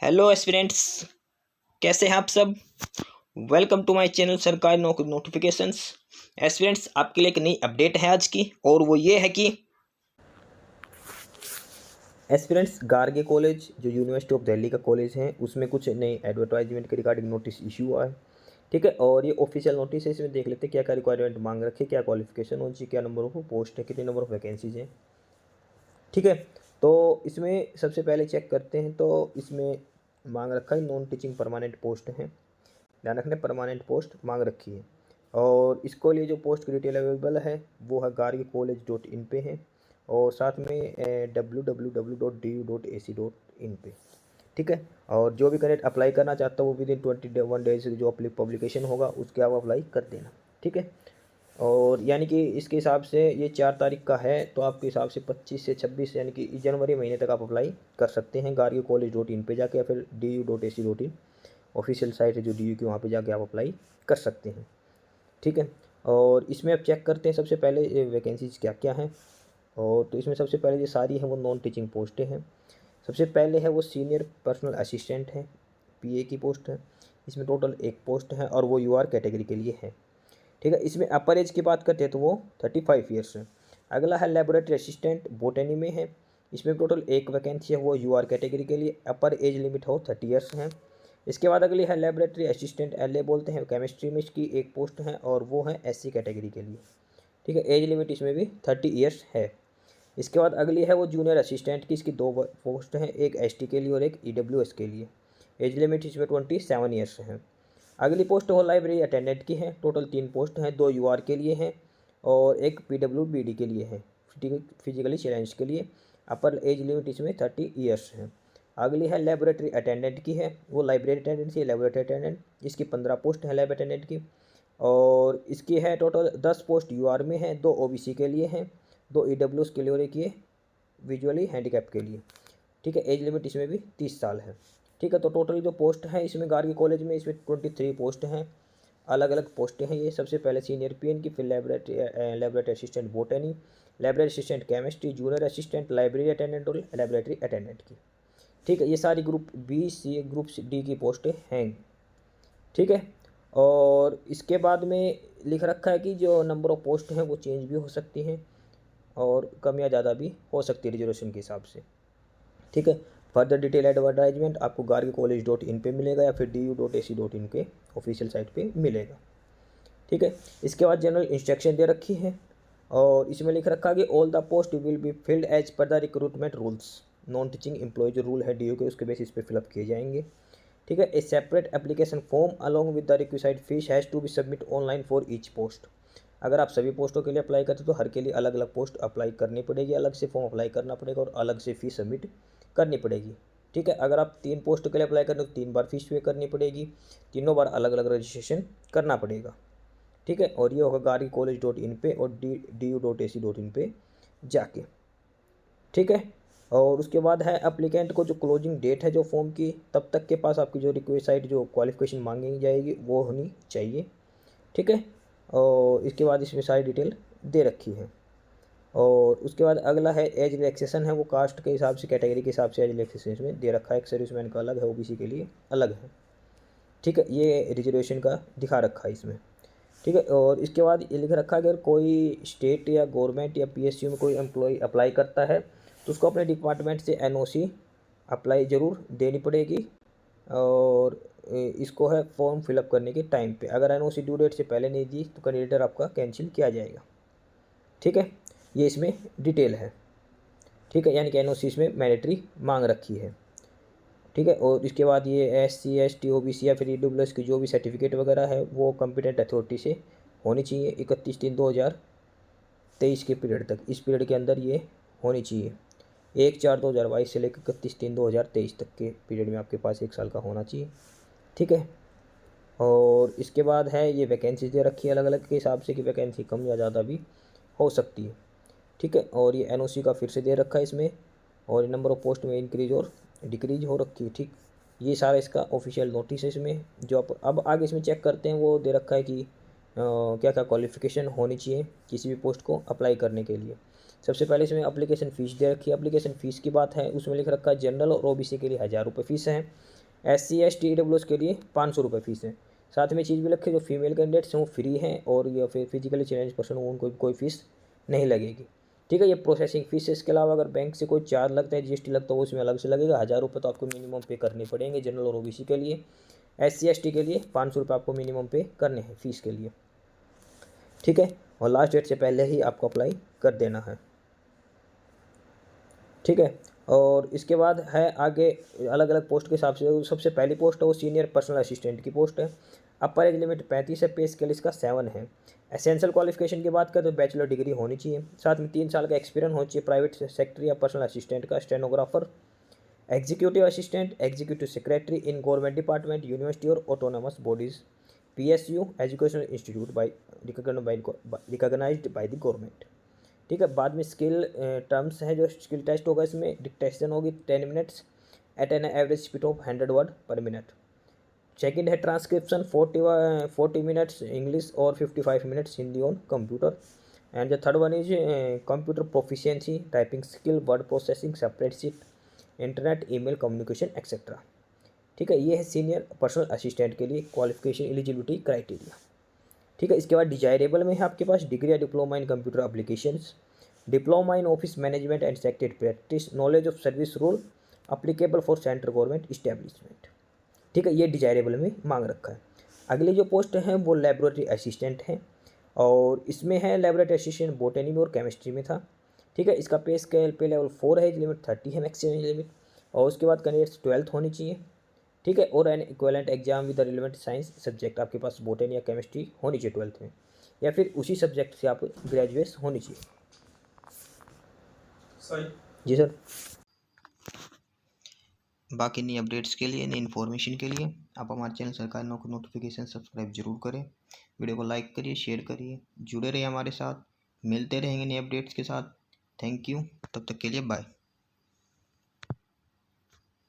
Hello aspirants, कैसे हैं आप सब। वेलकम टू माय चैनल सरकारी नौकरी नोटिफिकेशंस। एस्पिरेंट्स, आपके लिए एक नई अपडेट है आज की, और वो ये है कि एस्पिरेंट्स गार्गे कॉलेज जो यूनिवर्सिटी ऑफ दिल्ली का कॉलेज है उसमें कुछ नई एडवर्टाइजमेंट के रिगार्डिंग नोटिस इशू हुआ है। ठीक है, और ये ऑफिशियल नोटिस है। इसमें देख लेते हैं क्या क्या रिक्वायरमेंट मांग रखे, क्या क्वालिफिकेशन होनी चाहिए, क्या नंबर ऑफ पोस्ट है, कितने नंबर ऑफ वैकेंसीज हैं। ठीक है, तो इसमें सबसे पहले चेक करते हैं। तो इसमें मांग रखा है नॉन टीचिंग परमानेंट पोस्ट है, ध्यान रखने परमानेंट पोस्ट मांग रखी है। और इसको लिए जो पोस्ट की डिटेल अवेलेबल है वो है gargi.college.in पे है, और साथ में www.du.ac.in पे। ठीक है, और जो भी कैंडिडेट अप्लाई करना चाहता है वो विद इन 21 डेज जो पब्लिकेशन होगा उसके आप अप्लाई कर देना। ठीक है, और यानी कि इसके हिसाब से ये 4 तारीख का है, तो आपके हिसाब से 25 से 26 यानी कि जनवरी महीने तक आप अप्लाई कर सकते हैं gargi.college.in पे जाके, या फिर du.ac.in ऑफिशियल साइट है जो डी यू की, वहाँ पे जाके आप अप्लाई कर सकते हैं। ठीक है, और इसमें आप चेक करते हैं सबसे पहले वैकेंसीज क्या क्या हैं। और तो इसमें सबसे पहले जो सारी हैं वो नॉन टीचिंग पोस्टें हैं। सबसे पहले है वो सीनियर पर्सनल असिस्टेंट है, पीए की पोस्ट है। इसमें टोटल एक पोस्ट है और वो यूआर कैटेगरी के लिए है। ठीक है, इसमें अपर एज की बात करते हैं तो वो 35 ईयर्स है। अगला है लेबोरेटरी असिस्टेंट बोटेनी में है। इसमें टोटल एक वैकेंसी है, वो यूआर कैटेगरी के लिए, अपर एज लिमिट हो 30 ईयर्स है। इसके बाद अगली है लेबोरेटरी असिस्टेंट एलए बोलते हैं, केमिस्ट्री में इसकी एक पोस्ट है और वो है एससी कैटेगरी के लिए। ठीक है, एज लिमिट इसमें भी 30 ईयर्स है। इसके बाद अगली है वो जूनियर असिस्टेंट की, इसकी दो पोस्ट हैं, एक एसटी के लिए और एक ईडब्ल्यूएस के लिए। एज लिमिट इसमें 27 ईयर्स है। अगली पोस्ट वो लाइब्रेरी अटेंडेंट की है, टोटल 3 पोस्ट हैं, 2 यूआर के लिए हैं और एक पीडब्ल्यूबीडी के लिए है, फिजिकली चैलेंज के लिए। अपर एज लिमिट इसमें 30 ईयर्स है। अगली है लेबोरेटरी अटेंडेंट की है, वो लाइब्रेरी अटेंडेंट की लेबोरेटरी अटेंडेंट, इसकी 15 पोस्ट है लैब अटेंडेंट की। और इसकी है टोटल 10 पोस्ट यूआर में है, 2 ओबीसी के लिए हैं, 2 ईडब्ल्यूएस के लिए और एक ये विजुअली हैंडीकैप के लिए। ठीक है, एज लिमिट इसमें भी 30 साल है। ठीक है, तो टोटल जो पोस्ट है इसमें गार्गी कॉलेज में इसमें 23 पोस्ट हैं, अलग अलग पोस्टें हैं ये। सबसे पहले सीनियर पीएन की, फिर laboratory assistant botany, library assistant chemistry, junior assistant library attendant और लेबोरेटरी अटेंडेंट की। ठीक है, ये सारी group B C group D की पोस्टें हैं। ठीक है, और इसके बाद में लिख रखा है कि जो नंबर ऑफ पोस्ट हैं वो चेंज भी हो सकती हैं और कम या ज़्यादा भी हो सकती है रिजर्वेशन के हिसाब से। ठीक है, फर्दर डिटेल एडवर्टाइजमेंट आपको gargi.college.in पे मिलेगा या फिर du.ac.in के ऑफिशियल साइट पे मिलेगा। ठीक है, इसके बाद जनरल इंस्ट्रक्शन दे रखी है और इसमें लिख रखा है कि all the post will be filled as per the recruitment rules. Non teaching employ जो रूल है डी के, उसके बेसिस पे फिलअप किए जाएंगे। ठीक है, a separate application form along with the requisite fees has to be submit online for each post. अगर आप सभी पोस्टों के लिए अप्लाई करते हो तो हर के लिए अलग अलग पोस्ट अप्लाई करनी पड़ेगी, अलग से फॉर्म अप्लाई करना पड़ेगा और अलग से फीस सबमिट करनी पड़ेगी। ठीक है, अगर आप 3 पोस्ट के लिए अप्लाई करते हो तो 3 बार फीस पे करनी पड़ेगी, तीनों बार अलग अलग रजिस्ट्रेशन करना पड़ेगा। ठीक है, और ये होगा gargi.college.in पे और du.ac.in पे जाके। ठीक है, और उसके बाद है अप्लीकेंट को जो क्लोजिंग डेट है जो फॉर्म की, तब तक के पास आपकी जो रिक्वेस्ट जो क्वालिफिकेशन मांगी जाएगी वो होनी चाहिए। ठीक है, और इसके बाद इसमें सारी डिटेल दे रखी है। और उसके बाद अगला है एज रिलैक्सेशन है, वो कास्ट के हिसाब से कैटेगरी के हिसाब से एज रिलैक्सेशन इसमें दे रखा है। एक सर्विसमैन का अलग है, ओबीसी के लिए अलग है। ठीक है, ये रिजर्वेशन का दिखा रखा है इसमें। ठीक है, और इसके बाद ये लिख रखा है अगर कोई स्टेट या गवर्नमेंट या पीएसयू में कोई एम्प्लॉय अप्लाई करता है तो उसको अपने डिपार्टमेंट से एनओसी अप्लाई ज़रूर देनी पड़ेगी। और इसको है फॉर्म फिलअप करने के टाइम पे, अगर एनओसी ड्यू डेट से पहले नहीं दी तो कैंडिडेट आपका कैंसिल किया जाएगा। ठीक है, ये इसमें डिटेल है। ठीक है, यानी कि एनओसी इसमें मैंडेटरी मांग रखी है। ठीक है, और इसके बाद ये एससी एसटी ओबीसी या फिर ईडब्ल्यूएस की जो भी सर्टिफिकेट वगैरह है वो कॉम्पिटेंट अथॉरिटी से होनी चाहिए 31/3/2023 के पीरियड तक। इस पीरियड के अंदर ये होनी चाहिए, 1/4/2022 से लेकर 31/3/2023 तक के पीरियड में आपके पास 1 साल का होना चाहिए। ठीक है, और इसके बाद है ये वैकेंसी दे रखी है अलग अलग के हिसाब से कि वैकेंसी कम या ज़्यादा भी हो सकती है। ठीक है, और ये एनओसी का फिर से दे रखा है इसमें, और नंबर ऑफ पोस्ट में इंक्रीज और डिक्रीज हो रखी है। ठीक, ये सारा इसका ऑफिशियल नोटिस है इसमें। जो आप अब आगे इसमें चेक करते हैं वो दे रखा है कि क्या क्या क्वालिफ़िकेशन होनी चाहिए किसी भी पोस्ट को अप्लाई करने के लिए। सबसे पहले इसमें एप्लीकेशन फ़ीस दे रखी है। एप्लीकेशन फ़ीस की बात है, उसमें लिख रखा है जनरल और ओबीसी के लिए 1000 रुपये फ़ीस है, SC ST EWS के लिए 500 रुपये फ़ीस है। साथ में चीज़ भी रखी है, जो फीमेल कैंडिडेट्स हैं वो फ्री हैं, और या फिर फिजिकली चैलेंज पर्सन हो उनको कोई फ़ीस नहीं लगेगी। ठीक है, ये प्रोसेसिंग फ़ीस है। इसके अलावा अगर बैंक से कोई चार्ज लगता है, GST लगता है, वो उसमें अलग से लगेगा। 1000 रुपये तो आपको मिनिमम पे करने पड़ेंगे जनरल और ओबीसी के लिए। SC ST के लिए 500 रुपये आपको मिनिमम पे करने हैं फ़ीस के लिए। ठीक है, और लास्ट डेट से पहले ही आपको अप्लाई कर देना है। ठीक है, और इसके बाद है आगे अलग अलग पोस्ट के हिसाब से। सबसे पहली पोस्ट है वो सीनियर पर्सनल असिस्टेंट की पोस्ट है। अपर एज लिमिट 35 है, पे स्केल इसका 7 है। एसेंशियल क्वालिफिकेशन की बात करें तो बैचलर डिग्री होनी चाहिए, साथ में 3 साल का एक्सपीरियंस होना चाहिए प्राइवेट सेक्टर या पर्सनल असिस्टेंट का, stenographer, executive assistant, executive secretary in government department, university और autonomous bodies, PSU educational institute by recognised by the government. ठीक है, बाद में स्किल टर्म्स है, जो स्किल टेस्ट होगा इसमें डिक्टेशन होगी 10 minutes at an average speed of 100 word per minute. Second है ट्रांसक्रिप्शन 40 मिनट्स इंग्लिश और 55 minutes Hindi on computer. And the third one is computer proficiency, typing skill, word processing, spreadsheet, internet, email communication etcetera. ठीक है, ये है senior personal assistant के लिए qualification eligibility criteria. ठीक है, इसके बाद डिजायरेबल में है आपके पास डिग्री या diploma in computer applications, diploma in office management and secretary practice, knowledge of service rule applicable for central government establishment. ठीक है, ये डिजायरेबल में मांग रखा है। अगली जो पोस्ट है वो लेबोरेटरी असिस्टेंट है, और इसमें है लेबोरेटरी असिस्टेंट बॉटनी में और केमिस्ट्री में था। ठीक है, इसका पे स्केल पे लेवल 4 है, एज लिमिट 30 है मैक्सिमम लिमिट, और उसके बाद कैंडिडेट्स 12th होनी चाहिए। ठीक है, और an equivalent exam with the relevant science subject, आपके पास बॉटनी या केमिस्ट्री होनी चाहिए 12th में, या फिर उसी सब्जेक्ट से आप ग्रेजुएट होनी चाहिए। सही जी सर। बाकी नई अपडेट्स के लिए, नई इन्फॉर्मेशन के लिए आप हमारे चैनल सरकारी नौकरी नोटिफिकेशन सब्सक्राइब जरूर करें, वीडियो को लाइक करिए, शेयर करिए, जुड़े रहिए हमारे साथ, मिलते रहेंगे नए अपडेट्स के साथ। थैंक यू, तब तक के लिए बाय।